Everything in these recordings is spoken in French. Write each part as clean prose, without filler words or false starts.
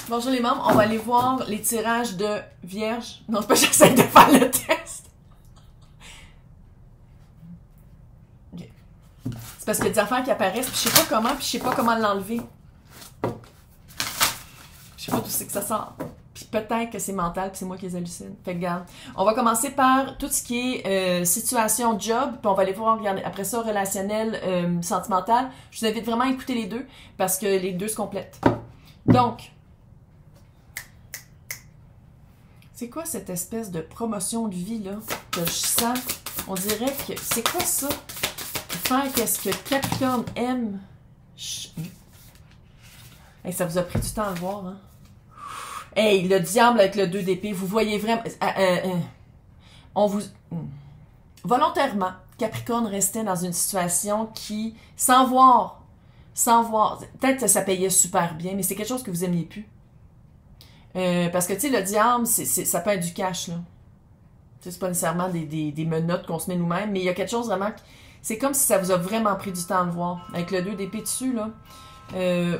Bonjour les membres, on va aller voir les tirages de Vierge. Non, c'est pas j'essaie de faire le test. Okay. C'est parce qu'il y a des affaires qui apparaissent, puis je sais pas comment, puis je sais pas comment l'enlever. Je sais pas d'où c'est que ça sort. Puis peut-être que c'est mental, puis c'est moi qui les hallucine. Fait que regarde, on va commencer par tout ce qui est situation job, puis on va aller voir, regarder, après ça, relationnel, sentimental. Je vous invite vraiment à écouter les deux, parce que les deux se complètent. Donc, c'est quoi cette espèce de promotion de vie, là, que je sens? On dirait que... C'est quoi ça? Faire qu'est-ce que Capricorne aime? Hey, ça vous a pris du temps à le voir, hein? Hey, le diable avec le 2 d'épée, vous voyez vraiment... on vous... Volontairement, Capricorne restait dans une situation qui, sans voir, peut-être que ça payait super bien, mais c'est quelque chose que vous aimiez plus. Parce que, tu sais, le diable, ça peut être du cash, là. C'est pas nécessairement des menottes qu'on se met nous-mêmes, mais il y a quelque chose vraiment... C'est comme si ça vous a vraiment pris du temps de voir. Avec le 2 d'épée dessus, là,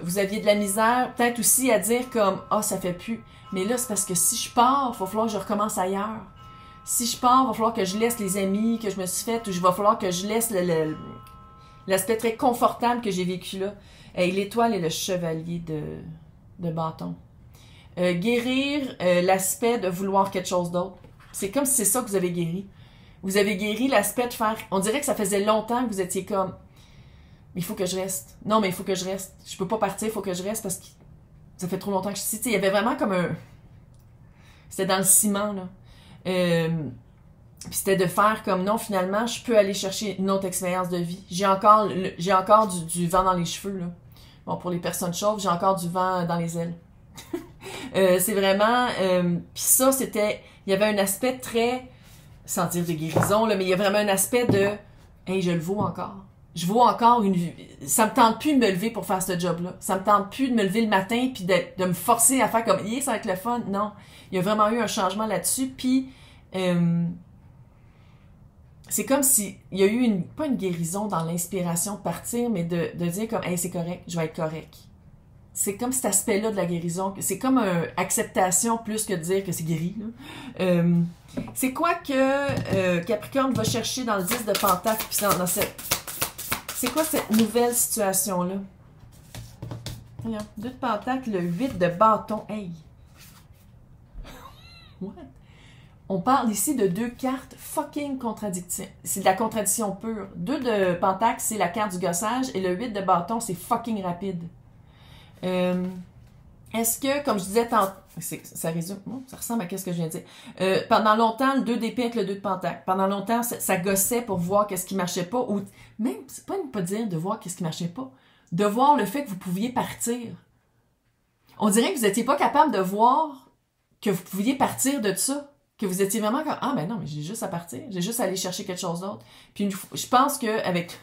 vous aviez de la misère, peut-être aussi à dire comme « Ah, ça fait plus ». Mais là, c'est parce que si je pars, il va falloir que je recommence ailleurs. Si je pars, il va falloir que je laisse les amis que je me suis fait, ou il va falloir que je laisse l'aspect très confortable que j'ai vécu là. Et l'étoile est le chevalier de bâton. Guérir l'aspect de vouloir quelque chose d'autre. C'est comme si c'est ça que vous avez guéri. Vous avez guéri l'aspect de faire... On dirait que ça faisait longtemps que vous étiez comme... Il faut que je reste. Non, mais il faut que je reste. Je peux pas partir, il faut que je reste parce que ça fait trop longtemps que je suis ici. Il y avait vraiment comme un... C'était dans le ciment, là. Puis c'était de faire comme, non, finalement, je peux aller chercher une autre expérience de vie. J'ai encore du vent dans les cheveux, là. Bon, pour les personnes chauves, j'ai encore du vent dans les ailes. C'est vraiment... Puis ça, c'était... Il y avait un aspect très... Sans dire de guérison, là, mais il y a vraiment un aspect de... Hey, je le vaux encore. Je vaux encore une... Ça me tente plus de me lever pour faire ce job-là. Ça me tente plus de me lever le matin puis de me forcer à faire comme... ça va être le fun. Non. Il y a vraiment eu un changement là-dessus. Puis... c'est comme si... Il y a eu pas une guérison dans l'inspiration de partir, mais de dire comme... Hey, c'est correct. Je vais être correct. C'est comme cet aspect-là de la guérison. C'est comme une acceptation plus que de dire que c'est guéri. C'est quoi que Capricorne va chercher dans le 10 de Pentacle? Puis dans cette... C'est quoi cette nouvelle situation-là? 2 de Pentacle, le 8 de bâton. Hey! What? On parle ici de 2 cartes fucking contradictives. C'est de la contradiction pure. 2 de Pentacle, c'est la carte du gossage. Et le 8 de bâton, c'est fucking rapide. Est-ce que, comme je disais tantôt, ça résume, ça ressemble à ce que je viens de dire. Pendant longtemps, le 2 d'épée avec le 2 de pentacle. Pendant longtemps, ça gossait pour voir qu'est-ce qui marchait pas, ou même, c'est pas dire de voir qu'est-ce qui marchait pas, de voir le fait que vous pouviez partir. On dirait que vous étiez pas capable de voir que vous pouviez partir de ça, que vous étiez vraiment comme, ah ben non, mais j'ai juste à partir, j'ai juste à aller chercher quelque chose d'autre. Puis je pense que avec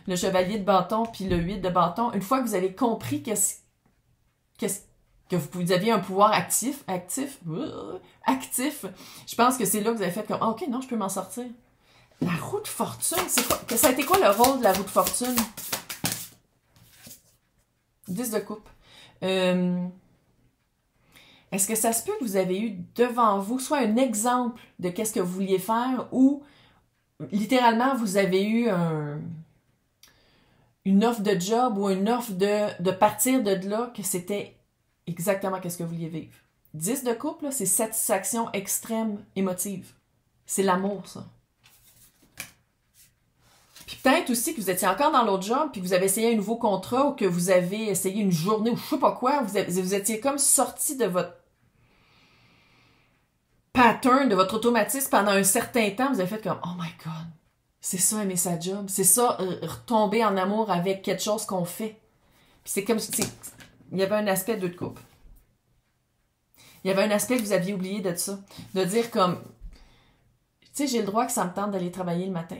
le chevalier de bâton puis le 8 de bâton, une fois que vous avez compris que vous aviez un pouvoir actif, je pense que c'est là que vous avez fait comme, ah, ok, non, je peux m'en sortir. La roue de fortune, c'est quoi? Ça a été quoi le rôle de la roue de fortune? 10 de coupe. Est-ce que ça se peut que vous avez eu devant vous soit un exemple de qu'est-ce que vous vouliez faire ou littéralement vous avez eu une offre de job ou une offre de partir de là que c'était exactement qu'est-ce que vous vouliez vivre. 10 de couple, c'est satisfaction extrême émotive. C'est l'amour, ça. Puis peut-être aussi que vous étiez encore dans l'autre job, puis que vous avez essayé un nouveau contrat, ou que vous avez essayé une journée, ou je sais pas quoi, vous étiez comme sorti de votre pattern, de votre automatisme pendant un certain temps, vous avez fait comme, oh my God, c'est ça aimer sa job, c'est ça retomber en amour avec quelque chose qu'on fait. Puis c'est comme, il y avait un aspect de couple. Il y avait un aspect que vous aviez oublié de ça, de dire comme, tu sais, j'ai le droit que ça me tente d'aller travailler le matin.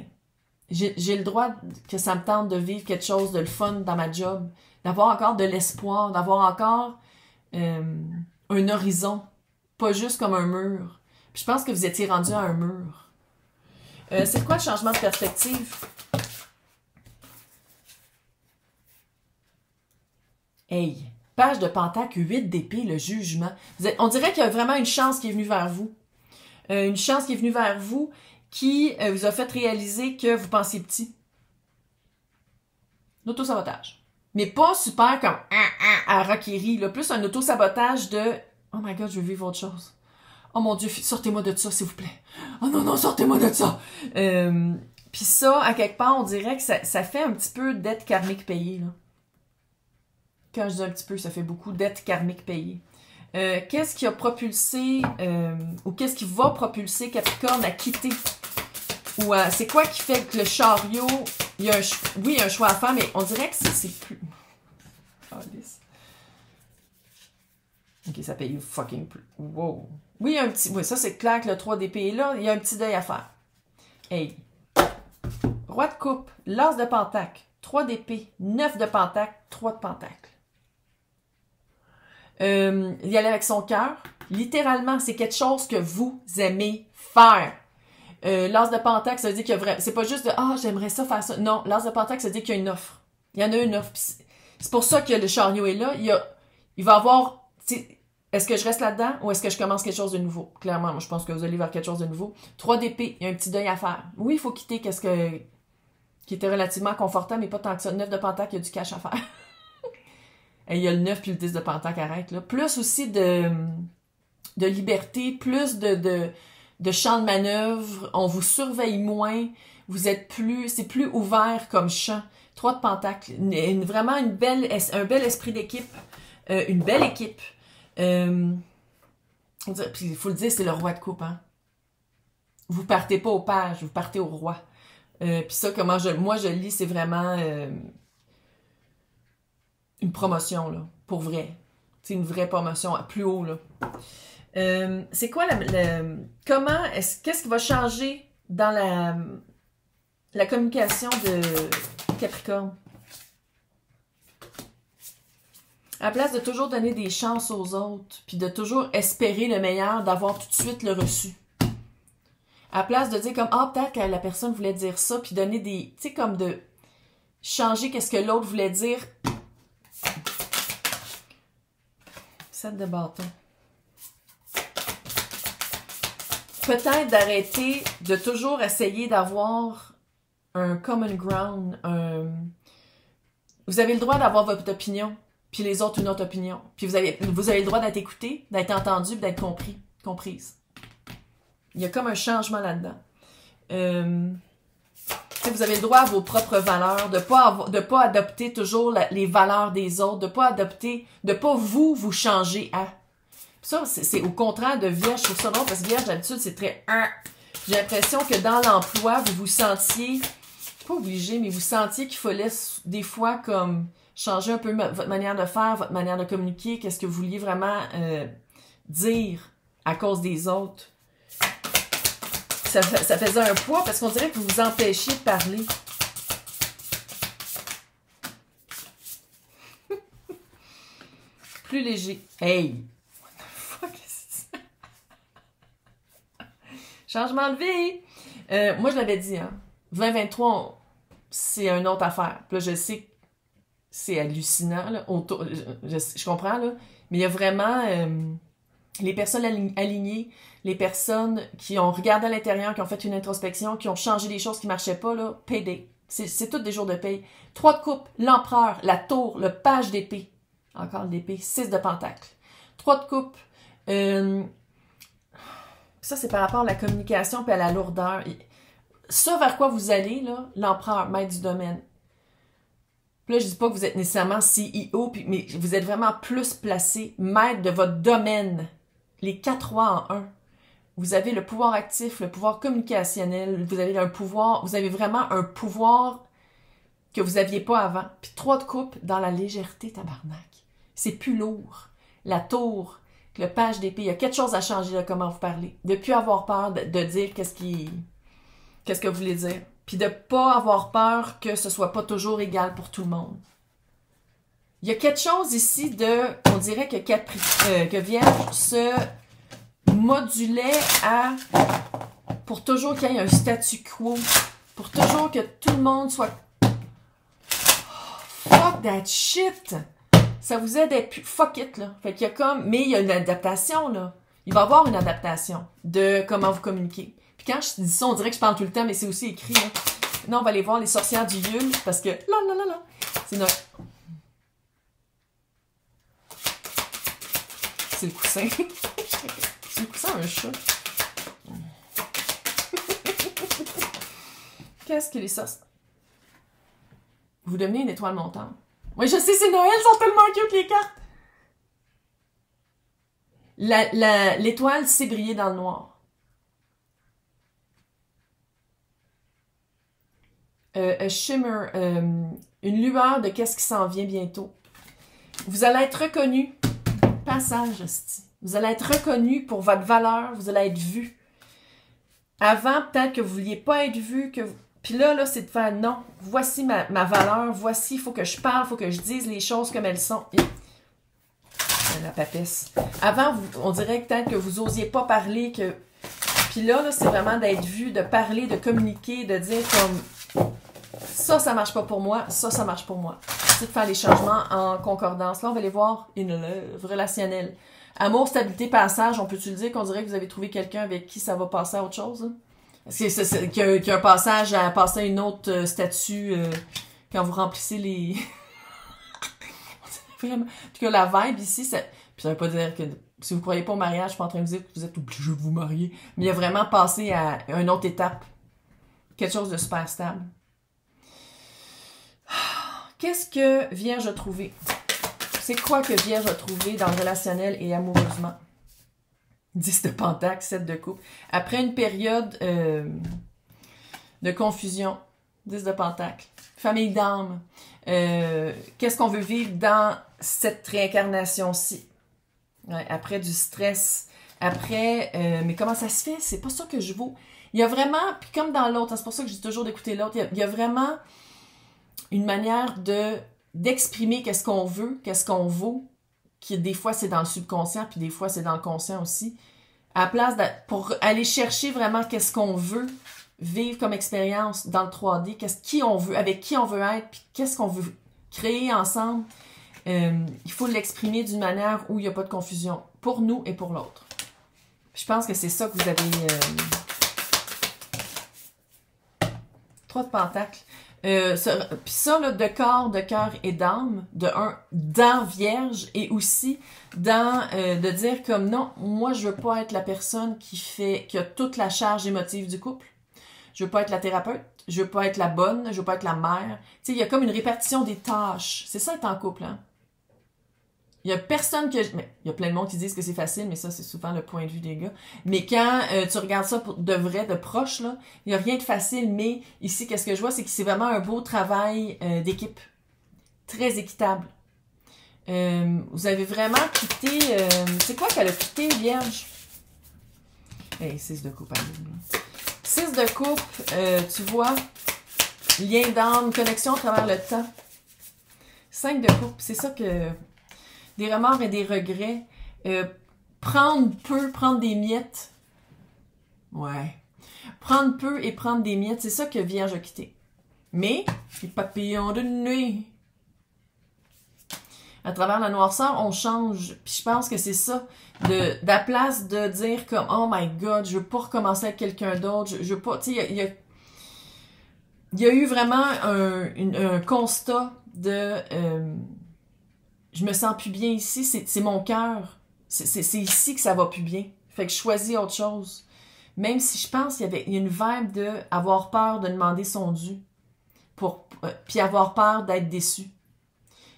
J'ai le droit que ça me tente de vivre quelque chose de le fun dans ma job, d'avoir encore de l'espoir, d'avoir encore un horizon, pas juste comme un mur. Puis je pense que vous étiez rendu à un mur. C'est quoi le changement de perspective? Hey! Page de Pentacle, 8 d'épée, le jugement. On dirait qu'il y a vraiment une chance qui est venue vers vous. Une chance qui est venue vers vous qui vous a fait réaliser que vous pensiez petit. L'auto-sabotage. Mais pas super comme à Rakiri, là. Plus un auto-sabotage de oh my god, je veux vivre autre chose. Oh mon Dieu, sortez-moi de ça, s'il vous plaît. Oh non, non, sortez-moi de ça. Puis ça, à quelque part, on dirait que ça fait un petit peu dette karmique payée, là. Quand je dis un petit peu, ça fait beaucoup dette karmique payée. Qu'est-ce qui a propulsé, ou qu'est-ce qui va propulser Capricorne à quitter? Ou c'est quoi qui fait que le chariot, il y a il y a un choix à faire, mais on dirait que c'est plus... Oh, ok, ça paye fucking plus. Wow. Oui, il y a un petit... Oui, ça c'est clair que le 3 d'épée est là, il y a un petit deuil à faire. Hey. Roi de coupe, l'as de pentacle, 3 d'épée, 9 de pentacle, 3 de pentacle. Y aller avec son cœur. Littéralement, c'est quelque chose que vous aimez faire. L'as de pentacle, ça veut dire qu'il y a vraiment... C'est pas juste de « Ah, j'aimerais ça faire ça ». Non, l'as de pentacle, ça veut dire qu'il y a une offre. Il y en a une offre. C'est pour ça que le chariot est là. Il va avoir... Est-ce que je reste là-dedans ou est-ce que je commence quelque chose de nouveau? Clairement, moi, je pense que vous allez vers quelque chose de nouveau. 3 d'épée, il y a un petit deuil à faire. Oui, il faut quitter qui était relativement confortable, mais pas tant que ça. 9 de pentacle, il y a du cash à faire. Et il y a le 9 puis le 10 de pentacle, arrête, là. Plus aussi de liberté, plus de champ de manœuvre. On vous surveille moins. Vous êtes plus... C'est plus ouvert comme champ. 3 de pentacle. Vraiment un bel esprit d'équipe. Une belle équipe. Puis il faut le dire, c'est le roi de coupe, hein. Vous partez pas au page, vous partez au roi. Puis ça, moi je le lis, c'est vraiment une promotion, là, pour vrai. C'est une vraie promotion, plus haut, là. C'est quoi qu'est-ce qui va changer dans la communication de Capricorne? À la place de toujours donner des chances aux autres, puis de toujours espérer le meilleur, d'avoir tout de suite le reçu. À la place de dire comme, ah, peut-être que la personne voulait dire ça, puis donner des, tu sais, comme de changer qu'est-ce que l'autre voulait dire. 7 de bâton. Peut-être d'arrêter de toujours essayer d'avoir un common ground, Vous avez le droit d'avoir votre opinion, puis les autres une autre opinion. Puis vous avez le droit d'être écouté, d'être entendu, d'être comprise. Il y a comme un changement là-dedans. Vous avez le droit à vos propres valeurs, de pas adopter toujours les valeurs des autres, de pas vous changer à. Ça, c'est au contraire de Vierge. Je trouve ça drôle parce que Vierge, d'habitude, c'est très... J'ai l'impression que dans l'emploi, vous vous sentiez, pas obligé, mais vous sentiez qu'il fallait des fois comme changer un peu votre manière de faire, votre manière de communiquer, qu'est-ce que vous vouliez vraiment dire à cause des autres. Ça faisait un poids parce qu'on dirait que vous vous empêchiez de parler. Plus léger. Hey! What the fuck is ça? Changement de vie! Moi, je l'avais dit, hein. 2023, c'est une autre affaire. Puis là, je sais que c'est hallucinant, là. Je comprends, là. Mais il y a vraiment... les personnes alignées, les personnes qui ont regardé à l'intérieur, qui ont fait une introspection, qui ont changé des choses qui ne marchaient pas, là, payday. C'est tous des jours de paye. 3 de coupe, l'empereur, la tour, le page d'épée. Encore l'épée, 6 de pentacle. 3 de coupe. Ça, c'est par rapport à la communication et à la lourdeur. Ça, vers quoi vous allez, là, l'empereur, maître du domaine. Puis là, je dis pas que vous êtes nécessairement CEO, mais vous êtes vraiment plus placé, maître de votre domaine. Les 4 rois en un. Vous avez le pouvoir actif, le pouvoir communicationnel, vous avez vraiment un pouvoir que vous n'aviez pas avant. Puis 3 de coupe dans la légèreté, tabarnak. C'est plus lourd. La tour, le page d'épée, il y a quelque chose à changer de comment vous parlez. De plus avoir peur de dire qu'est-ce que vous voulez dire. Puis de ne pas avoir peur que ce soit pas toujours égal pour tout le monde. Il y a quelque chose ici on dirait que Vierge se modulait pour toujours qu'il y ait un statu quo, pour toujours que tout le monde soit... Oh, fuck that shit! Ça vous aide à être plus fuck it, là. Fait qu'il y a comme, mais il y a une adaptation, là. Il va y avoir une adaptation de comment vous communiquez. Puis quand je dis ça, on dirait que je parle tout le temps, mais c'est aussi écrit, là. Non, on va aller voir les sorcières du Yule, parce que, là. C'est notre... C'est le coussin. C'est le coussin, un chat. Qu'est-ce que les sorcières... Vous devenez une étoile montante. Oui, je sais, c'est Noël, ils sont tellement cute, les cartes! L'étoile sait briller dans le noir. A shimmer, une lueur de qu'est-ce qui s'en vient bientôt. Vous allez être reconnu. Passage, hostie. Vous allez être reconnu pour votre valeur, vous allez être vu. Avant, peut-être que vous vouliez pas être vu, que vous... Puis là, c'est de faire non. Voici ma valeur, voici, il faut que je parle, il faut que je dise les choses comme elles sont. Et... La papesse. Avant, on dirait peut-être que vous osiez pas parler, que... Puis là c'est vraiment d'être vu, de parler, de communiquer, de dire comme ça marche pas pour moi, ça marche pour moi. C'est de faire les changements en concordance. Là, on va aller voir une œuvre relationnelle. Amour, stabilité, passage, on peut-tu le dire qu'on dirait que vous avez trouvé quelqu'un avec qui ça va passer à autre chose? Hein? Qu'il y a un passage à passer à une autre statut quand vous remplissez les... Vraiment. En tout cas, la vibe ici, ça... Puis ça veut pas dire que si vous croyez pas au mariage, je suis pas en train de vous dire que vous êtes obligé de vous marier. Mais il y a vraiment passé à une autre étape. Quelque chose de super stable. Qu'est-ce que Vierge a trouvé? C'est quoi que Vierge a trouvé dans le relationnel et amoureusement? 10 de Pentacle, 7 de coupe. Après une période de confusion, 10 de Pentacle. Famille d'âme. Qu'est-ce qu'on veut vivre dans cette réincarnation-ci? Ouais, après du stress. Après, mais comment ça se fait? C'est pas ça que je vaux. Il y a vraiment, puis comme dans l'autre, c'est pour ça que je dis toujours d'écouter l'autre, il y a vraiment une manière d'exprimer qu'est-ce qu'on veut, qu'est-ce qu'on vaut, qui des fois c'est dans le subconscient, puis des fois c'est dans le conscient aussi. À la place pour aller chercher vraiment qu'est-ce qu'on veut vivre comme expérience dans le 3D, qui on veut, avec qui on veut être, puis qu'est-ce qu'on veut créer ensemble, il faut l'exprimer d'une manière où il n'y a pas de confusion, pour nous et pour l'autre. Je pense que c'est ça que vous avez... 3 de Pentacle. Puis ça, là, de corps, de cœur et d'âme, dans Vierge, et aussi dans de dire comme non, moi je veux pas être la personne qui a toute la charge émotive du couple. Je veux pas être la thérapeute, je veux pas être la bonne, je veux pas être la mère. Tu sais, il y a comme une répartition des tâches. C'est ça être en couple, hein. Il y a personne mais il y a plein de monde qui disent que c'est facile, mais ça, c'est souvent le point de vue des gars. Mais quand tu regardes ça de vrai, de proche, là, il n'y a rien de facile, mais ici, qu'est-ce que je vois, c'est que c'est vraiment un beau travail d'équipe. Très équitable. Vous avez vraiment quitté... c'est quoi qu'elle a quitté, Vierge? Hey, 6 de coupe, allez. 6 de coupe, tu vois, lien d'âme, connexion à travers le temps. 5 de coupe, c'est ça que... Des remords et des regrets. Prendre des miettes. Ouais. Prendre peu et prendre des miettes, c'est ça que Vierge a quitté. Mais, les papillons de nuit. À travers la noirceur, on change. Puis je pense que c'est ça. De la place de dire comme, oh my God, je veux pas recommencer avec quelqu'un d'autre. Je veux pas, tu sais, il y a eu vraiment un constat de... je me sens plus bien ici, c'est mon cœur. C'est ici que ça va plus bien. Fait que je choisis autre chose. Même si je pense qu'il y a une vibe de avoir peur de demander son dû. Puis avoir peur d'être déçu.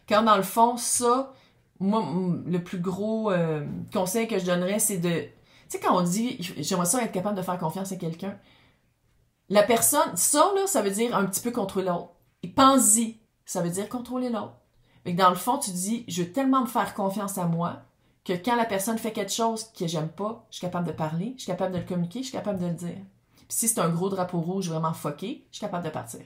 Quand dans le fond, ça, moi, le plus gros conseil que je donnerais, c'est de... Tu sais, quand on dit, j'aimerais ça être capable de faire confiance à quelqu'un, la personne, ça, là, ça veut dire un petit peu contrôler l'autre. Et pense-y, ça veut dire contrôler l'autre. Fait que dans le fond, tu dis, je veux tellement me faire confiance à moi que quand la personne fait quelque chose que j'aime pas, je suis capable de parler, je suis capable de le communiquer, je suis capable de le dire. Puis si c'est un gros drapeau rouge vraiment fucké, je suis capable de partir.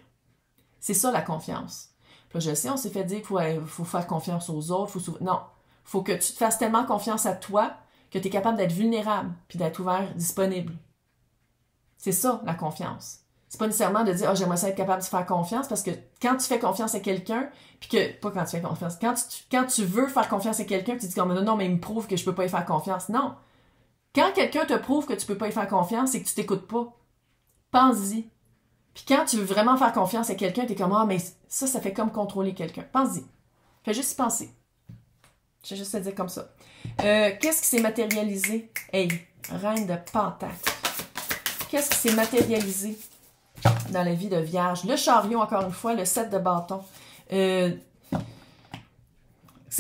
C'est ça la confiance. Puis là, je sais, on s'est fait dire qu'il faut faire confiance aux autres. Non, faut que tu te fasses tellement confiance à toi que tu es capable d'être vulnérable puis d'être ouvert, disponible. C'est ça la confiance. c'est pas nécessairement de dire « Ah, j'aimerais ça être capable de faire confiance », parce que quand tu fais confiance à quelqu'un, puis que, pas quand tu fais confiance, quand tu veux faire confiance à quelqu'un, puis tu dis comme « Non, mais il me prouve que je peux pas y faire confiance ». Non. Quand quelqu'un te prouve que tu peux pas y faire confiance, c'est que tu t'écoutes pas. Pense-y. Puis quand tu veux vraiment faire confiance à quelqu'un, t'es comme « Ah, mais ça fait comme contrôler quelqu'un ». Pense-y. Fais juste y penser. Je vais juste te dire comme ça. Qu'est-ce qui s'est matérialisé? Hey, reine de Pentacle. Qu'est-ce qui s'est matérialisé dans la vie de Vierge? Le chariot, encore une fois, le 7 de bâton. C'est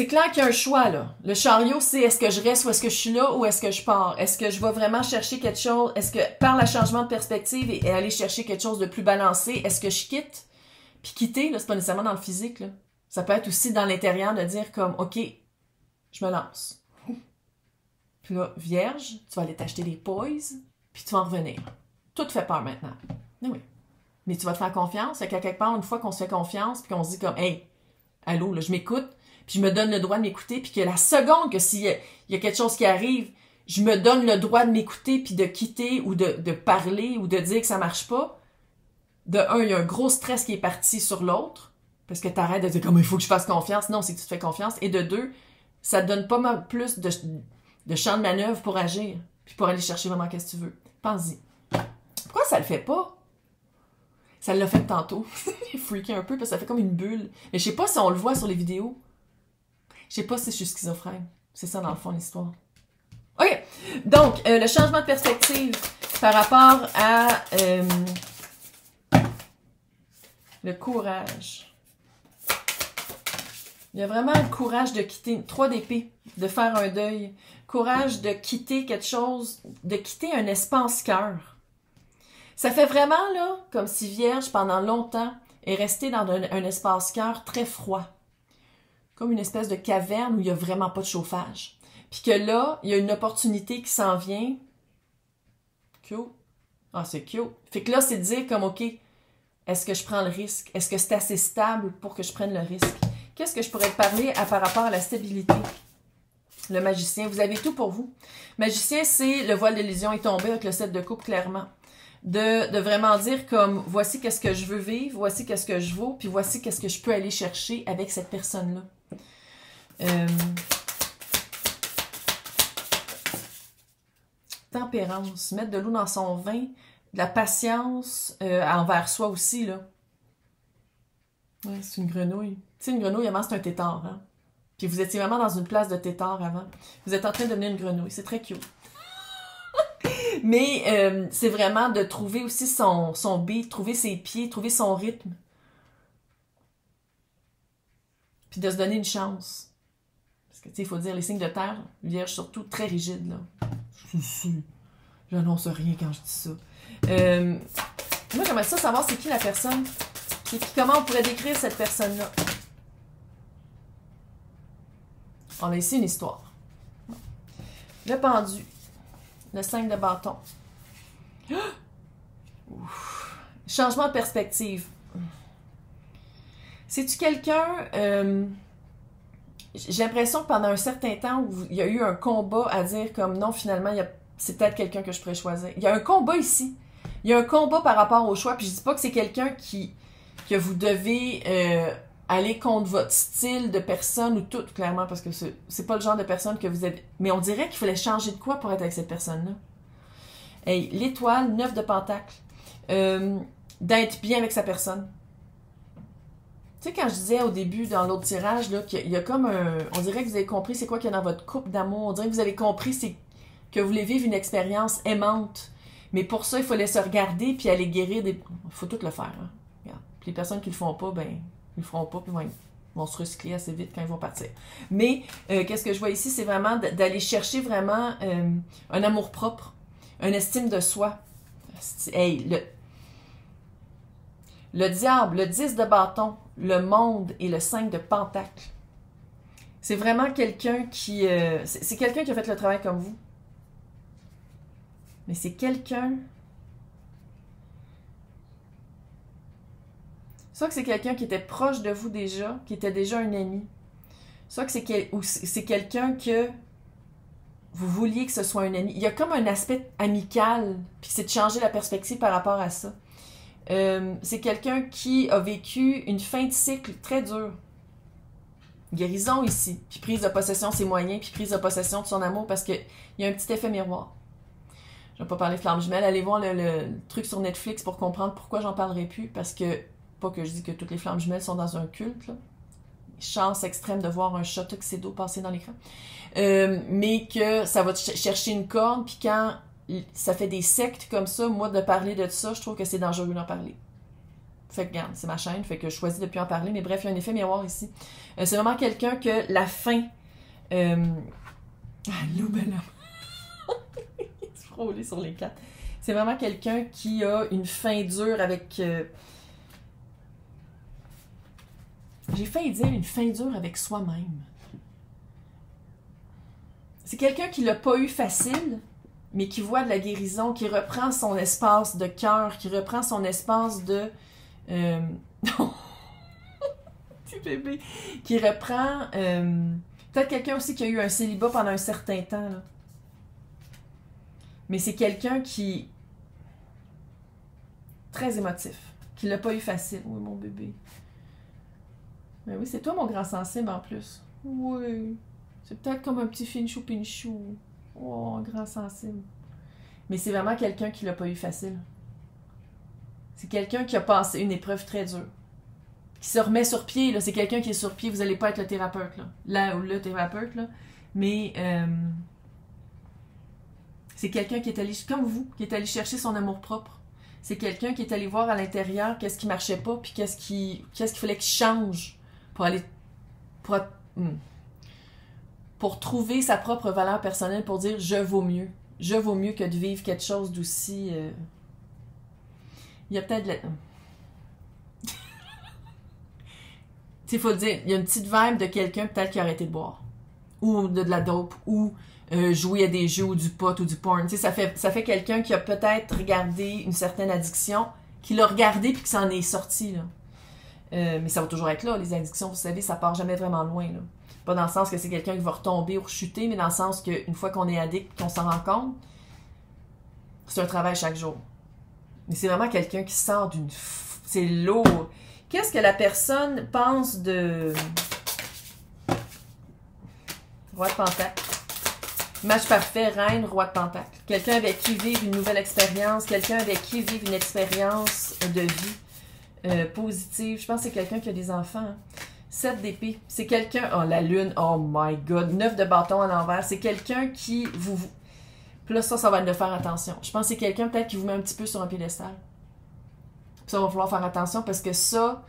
clair qu'il y a un choix, là. Le chariot, c'est est-ce que je reste ou est-ce que je suis là ou est-ce que je pars? Est-ce que je vais vraiment chercher quelque chose? Est-ce que par le changement de perspective et aller chercher quelque chose de plus balancé, est-ce que je quitte? Puis quitter, là, c'est pas nécessairement dans le physique, là. Ça peut être aussi dans l'intérieur de dire comme, OK, je me lance. Puis là, Vierge, tu vas aller t'acheter des poise, puis tu vas en revenir. Tout te fait peur maintenant. Mais oui. Mais tu vas te faire confiance. Fait qu'à quelque part, une fois qu'on se fait confiance, puis qu'on se dit comme, hey, allô, là, je m'écoute, puis je me donne le droit de m'écouter, puis que la seconde que s'il y a quelque chose qui arrive, je me donne le droit de m'écouter, puis de quitter, ou de parler, ou de dire que ça marche pas. De un, il y a un gros stress qui est parti sur l'autre, parce que t'arrêtes de dire comme, il faut que je fasse confiance. Non, c'est que tu te fais confiance. Et de deux, ça te donne pas mal plus de champ de manœuvre pour agir, puis pour aller chercher vraiment qu'est-ce que tu veux. Pense-y. Pourquoi ça le fait pas? Ça l'a fait tantôt. J'ai freaké un peu parce que ça fait comme une bulle. Mais je sais pas si on le voit sur les vidéos. Je sais pas si je suis schizophrène. C'est ça dans le fond l'histoire. OK. Donc, le changement de perspective par rapport à le courage. Il y a vraiment le courage de quitter, 3 d'épée, de faire un deuil. Courage de quitter quelque chose, de quitter un espace cœur. Ça fait vraiment, là, comme si Vierge, pendant longtemps, est restée dans un espace cœur très froid. Comme une espèce de caverne où il n'y a vraiment pas de chauffage. Puis que là, il y a une opportunité qui s'en vient. Cute. Ah, c'est cute. Fait que là, c'est de dire comme, OK, est-ce que je prends le risque? Est-ce que c'est assez stable pour que je prenne le risque? Qu'est-ce que je pourrais te parler par rapport à la stabilité? Le magicien, vous avez tout pour vous. Magicien, c'est le voile d'illusion est tombé avec le 7 de coupe, clairement. De vraiment dire comme, voici qu'est-ce que je veux vivre, voici qu'est-ce que je vaux, puis voici qu'est-ce que je peux aller chercher avec cette personne-là. Tempérance, mettre de l'eau dans son vin, de la patience envers soi aussi, là. Ouais, c'est une grenouille. Tu sais, une grenouille, avant, c'est un tétard, hein. Puis vous étiez vraiment dans une place de tétard avant. Vous êtes en train de devenir une grenouille. C'est très cute. Mais c'est vraiment de trouver aussi son beat, trouver ses pieds, trouver son rythme. Puis de se donner une chance. Parce que, tu sais, il faut dire, les signes de terre, Vierge surtout, très rigides, là. J'annonce rien quand je dis ça. Moi, j'aimerais ça savoir c'est qui la personne. Comment on pourrait décrire cette personne-là. On a ici une histoire. Le pendu. Le 5 de bâton. Ouf. Changement de perspective. C'est-tu quelqu'un... j'ai l'impression que pendant un certain temps, où il y a eu un combat à dire comme non, finalement, c'est peut-être quelqu'un que je pourrais choisir. Il y a un combat ici. Il y a un combat par rapport au choix. Puis je dis pas que c'est quelqu'un que vous devez aller contre votre style de personne ou tout, clairement, parce que c'est pas le genre de personne que vous êtes. Mais on dirait qu'il fallait changer de quoi pour être avec cette personne-là. Hey, l'étoile, 9 de pentacle. D'être bien avec sa personne. Tu sais, quand je disais au début, dans l'autre tirage, là, qu'il y a comme un... On dirait que vous avez compris c'est quoi qu'il y a dans votre couple d'amour. On dirait que vous avez compris que vous voulez vivre une expérience aimante. Mais pour ça, il fallait se regarder puis aller guérir des... Il faut tout le faire. Hein. Regarde. Puis les personnes qui le font pas, ben, ils le feront pas puis ils vont se recycler assez vite quand ils vont partir. Mais qu'est-ce que je vois ici, c'est vraiment d'aller chercher vraiment un amour propre, une estime de soi. Hey, le diable, le 10 de bâton, le monde et le 5 de pentacle. C'est vraiment quelqu'un qui... c'est quelqu'un qui a fait le travail comme vous. Mais c'est quelqu'un... Soit que c'est quelqu'un qui était proche de vous déjà, qui était déjà un ami. Soit que c'est quelqu'un que vous vouliez que ce soit un ami. Il y a comme un aspect amical, puis c'est de changer la perspective par rapport à ça. C'est quelqu'un qui a vécu une fin de cycle très dure. Guérison ici, puis prise de possession de ses moyens, puis prise de possession de son amour, parce qu'il y a un petit effet miroir. Je ne vais pas parler de flamme jumelle, allez voir le truc sur Netflix pour comprendre pourquoi j'en parlerai plus, parce que, pas que je dis que toutes les flammes jumelles sont dans un culte, là. Chance extrême de voir un chat tuxedo passer dans l'écran. Mais que ça va chercher une corde, puis quand ça fait des sectes comme ça, moi, de parler de ça, je trouve que c'est dangereux d'en parler. Fait que, regarde, c'est ma chaîne, fait que je choisis de plus en parler, mais bref, il y a un effet miroir ici. C'est vraiment quelqu'un que la fin... Allô, belle homme! Il se frôlait sur les quatre. C'est vraiment quelqu'un qui a une fin dure avec... J'ai failli dire une fin dure avec soi-même. C'est quelqu'un qui l'a pas eu facile, mais qui voit de la guérison, qui reprend son espace de cœur, qui reprend son espace de... Petit bébé. Qui reprend... peut-être quelqu'un aussi qui a eu un célibat pendant un certain temps, là. Mais c'est quelqu'un qui... Très émotif. Qui l'a pas eu facile. Oui, mon bébé. Mais oui, c'est toi mon grand sensible en plus. Oui. C'est peut-être comme un petit finchou-pinchou. Oh, un grand sensible. Mais c'est vraiment quelqu'un qui l'a pas eu facile. C'est quelqu'un qui a passé une épreuve très dure. Qui se remet sur pied, là. C'est quelqu'un qui est sur pied. Vous n'allez pas être le thérapeute, là. Là ou le thérapeute, là. Mais c'est quelqu'un qui est allé, comme vous, qui est allé chercher son amour-propre. C'est quelqu'un qui est allé voir à l'intérieur qu'est-ce qui marchait pas, puis qu'est-ce qu'il fallait qu'il change pour aller... Pour trouver sa propre valeur personnelle, pour dire « je vaux mieux ». Je vaux mieux que de vivre quelque chose d'aussi... Il y a peut-être... Il faut le dire, il y a une petite vibe de quelqu'un peut-être qui a arrêté de boire. Ou de la dope, ou jouer à des jeux, ou du pot, ou du porn. Ça fait quelqu'un qui a peut-être regardé une certaine addiction, qui l'a regardé puis qui s'en est sorti, là. Mais ça va toujours être là, les addictions, vous savez, ça part jamais vraiment loin, là. Pas dans le sens que c'est quelqu'un qui va retomber ou rechuter, mais dans le sens qu'une fois qu'on est addict, qu'on s'en rend compte, c'est un travail chaque jour. Mais c'est vraiment quelqu'un qui sort d'une... C'est lourd. Qu'est-ce que la personne pense de... Roi de Pentacle. Match parfait, Reine, Roi de Pentacle. Quelqu'un avec qui vivre une nouvelle expérience, quelqu'un avec qui vivre une expérience de vie positive. Je pense que c'est quelqu'un qui a des enfants, hein. 7 d'épée. C'est quelqu'un... Oh, la lune. Oh my God. 9 de bâton à l'envers. C'est quelqu'un qui vous... Puis là, ça va être de faire attention. Je pense que c'est quelqu'un peut-être qui vous met un petit peu sur un piédestal. Puis ça, va falloir faire attention parce que ça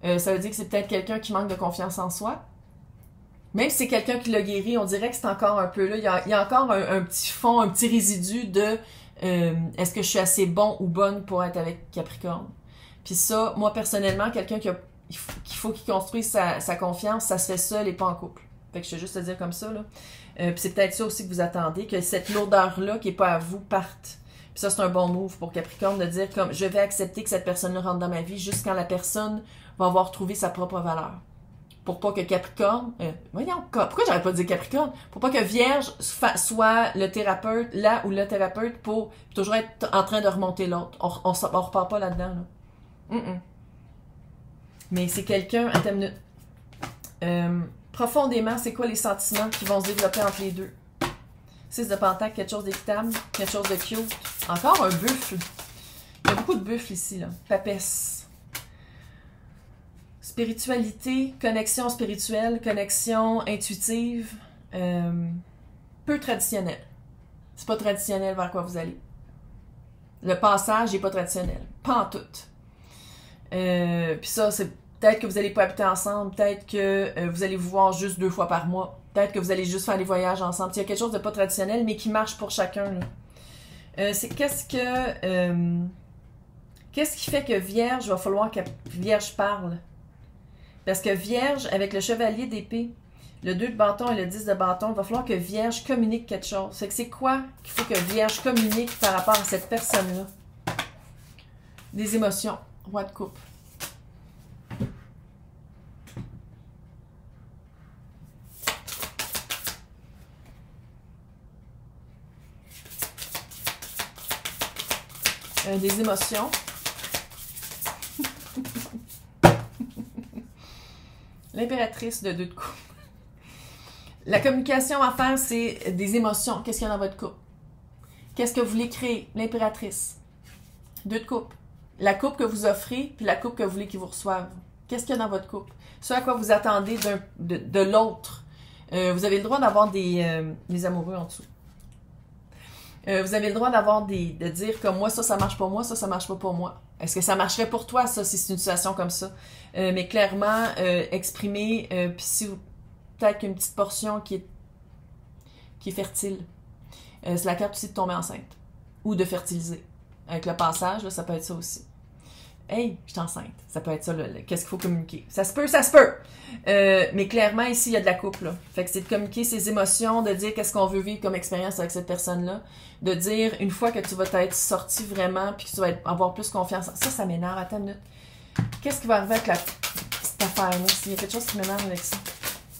veut dire que c'est peut-être quelqu'un qui manque de confiance en soi. Même si c'est quelqu'un qui l'a guéri, on dirait que c'est encore un peu là. Il y a encore un petit fond, un petit résidu de est-ce que je suis assez bon ou bonne pour être avec Capricorne? Puis ça, moi personnellement, quelqu'un qu'il faut qu'il construise sa confiance, ça se fait seul et pas en couple. Fait que je vais juste te dire comme ça, là. Puis c'est peut-être ça aussi que vous attendez, que cette lourdeur-là qui n'est pas à vous parte. Puis ça, c'est un bon move pour Capricorne de dire comme je vais accepter que cette personne-là rentre dans ma vie juste quand la personne va avoir trouvé sa propre valeur. Pour pas que Capricorne... voyons, pourquoi j'aurais pas dit Capricorne? Pour pas que Vierge soit le thérapeute, là ou le thérapeute, pour toujours être en train de remonter l'autre. On repart pas là-dedans, là. Mais c'est quelqu'un... Attends une minute. Profondément, c'est quoi les sentiments qui vont se développer entre les deux? 6 de Pentacle, quelque chose d'équitable, quelque chose de cute. Encore un buffle. Il y a beaucoup de buffles ici, là. Papesse. Spiritualité, connexion spirituelle, connexion intuitive. Peu traditionnel. C'est pas traditionnel vers quoi vous allez. Le passage n'est pas traditionnel. Pas en tout. Puis ça, c'est peut-être que vous n'allez pas habiter ensemble, peut-être que vous allez vous voir juste 2 fois par mois, peut-être que vous allez juste faire des voyages ensemble. Il y a quelque chose de pas traditionnel, mais qui marche pour chacun, là. C'est qu'est-ce qui fait que Vierge, va falloir que Vierge parle? Parce que Vierge, avec le chevalier d'épée, le 2 de bâton et le 10 de bâton, il va falloir que Vierge communique quelque chose. C'est quoi qu'il faut que Vierge communique par rapport à cette personne-là? Des émotions. Roi de coupe. Des émotions. l'impératrice de 2 de coupe. La communication à faire, c'est des émotions. Qu'est-ce qu'il y a dans votre couple? Qu'est-ce que vous voulez créer? L'impératrice. 2 de coupe. La coupe que vous offrez, puis la coupe que vous voulez qu'ils vous reçoivent. Qu'est-ce qu'il y a dans votre couple? Ce à quoi vous attendez de l'autre. Vous avez le droit d'avoir des amoureux en dessous. Vous avez le droit d'avoir de dire comme moi, ça marche pour moi, ça marche pas pour moi. Est-ce que ça marcherait pour toi, ça, si c'est une situation comme ça? Mais clairement, exprimer, puis si vous peut-être qu'une petite portion qui est fertile. C'est la carte aussi de tomber enceinte. Ou de fertiliser. Avec le passage, là, ça peut être ça aussi. Hey, je suis enceinte. Ça peut être ça, là. Qu'est-ce qu'il faut communiquer? Ça se peut, ça se peut! Mais clairement, ici, il y a de la couple, là. Fait que c'est de communiquer ses émotions, de dire qu'est-ce qu'on veut vivre comme expérience avec cette personne-là. De dire, une fois que tu vas t'être sorti vraiment, puis que tu vas avoir plus confiance. Ça m'énerve. Attends une minute. Qu'est-ce qui va arriver avec cette affaire-là? S'il y a quelque chose qui m'énerve avec ça.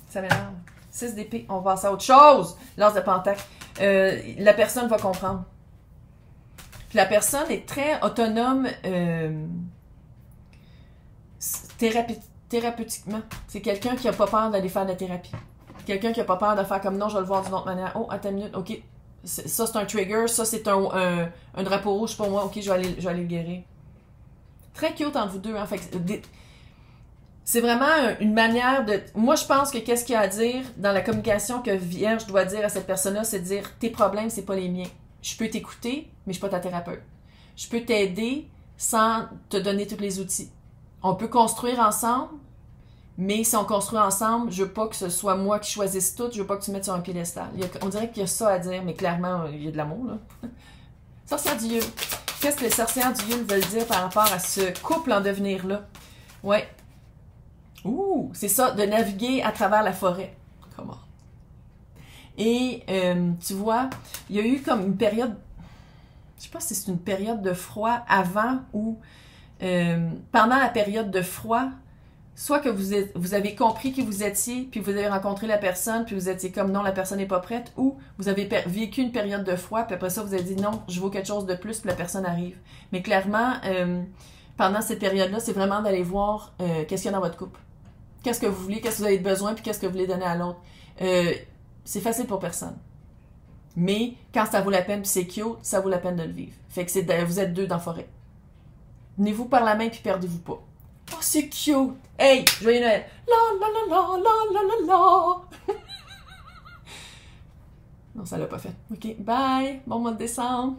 Ça m'énerve. 6 d'épée, on va passer à autre chose. L'as de pentacle. La personne va comprendre. Puis la personne est très autonome thérapeutiquement. C'est quelqu'un qui n'a pas peur d'aller faire de la thérapie. Quelqu'un qui n'a pas peur de faire comme non, je vais le voir d'une autre manière. Oh, attends une minute, ok. Ça, c'est un trigger. Ça, c'est un drapeau rouge pour moi. Ok, je vais aller le guérir. Très cute entre vous deux. Hein? Fait que, c'est vraiment une manière de... Moi, je pense que qu'est-ce qu'il y a à dire dans la communication que Vierge doit dire à cette personne-là, c'est de dire tes problèmes, c'est pas les miens. Je peux t'écouter, mais je suis pas ta thérapeute. Je peux t'aider sans te donner tous les outils. On peut construire ensemble, mais si on construit ensemble, je veux pas que ce soit moi qui choisisse tout, je veux pas que tu me mettes sur un piédestal. On dirait qu'il y a ça à dire, mais clairement, il y a de l'amour, là. Sorcière du Yule. Qu'est-ce que les sorcières du Yule veulent dire par rapport à ce couple en devenir-là? Ouais. Ouh, c'est ça, de naviguer à travers la forêt. Comment? Et tu vois, il y a eu comme une période, je sais pas si c'est une période de froid avant ou pendant la période de froid, soit que vous avez compris qui vous étiez, puis vous avez rencontré la personne, puis vous étiez comme non, la personne n'est pas prête, ou vous avez vécu une période de froid, puis après ça, vous avez dit non, je vaux quelque chose de plus, puis la personne arrive. Mais clairement, pendant cette période-là, c'est vraiment d'aller voir qu'est-ce qu'il y a dans votre couple. Qu'est-ce que vous voulez, qu'est-ce que vous avez besoin, puis qu'est-ce que vous voulez donner à l'autre. C'est facile pour personne. Mais quand ça vaut la peine, puis c'est cute, ça vaut la peine de le vivre. Fait que vous êtes 2 dans la forêt. Tenez-vous par la main, puis perdez-vous pas. Oh, c'est cute! Hey, joyeux Noël! La la la la la la la la! Non, ça l'a pas fait. OK, bye! Bon mois de décembre!